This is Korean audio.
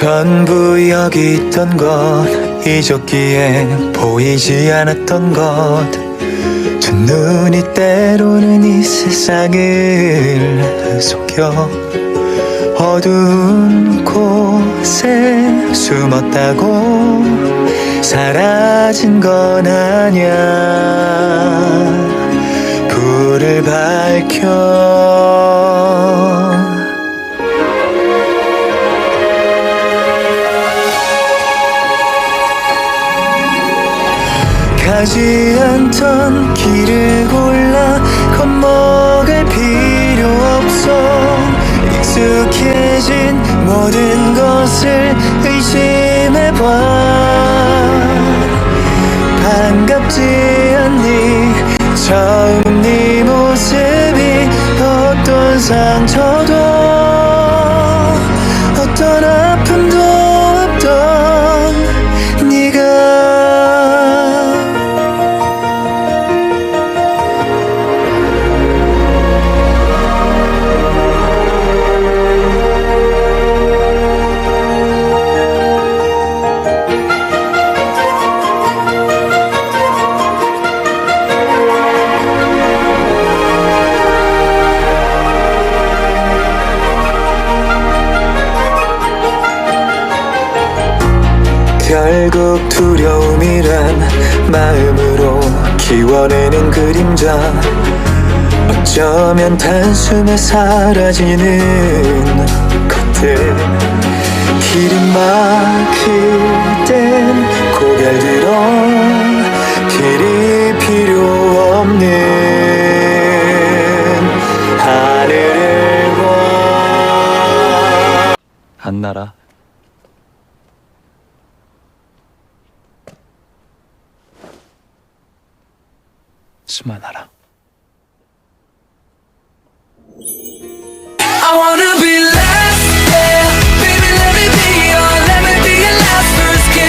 전부 여기 있던 것, 잊었기엔 보이지 않았던 것, 두 눈이 때로는 이 세상을 속여 어두운 곳에 숨었다고 사라진 건 아냐. 불을 밝혀 가지 않던 길을 골라 겁먹을 필요 없어. 익숙해진 모든 것을 의심해봐. 반갑지 않니? 처음 네 모습이 어떤 상처도 어떤 아픔도 없던 네가 결국 두려움이란 마음으로 키워내는 그림자, 어쩌면 단숨에 사라지는 것들. 길이 막힐 땐 고개를 들어 길이 필요 없는 하늘을 봐. 안 날아. 수만 알아.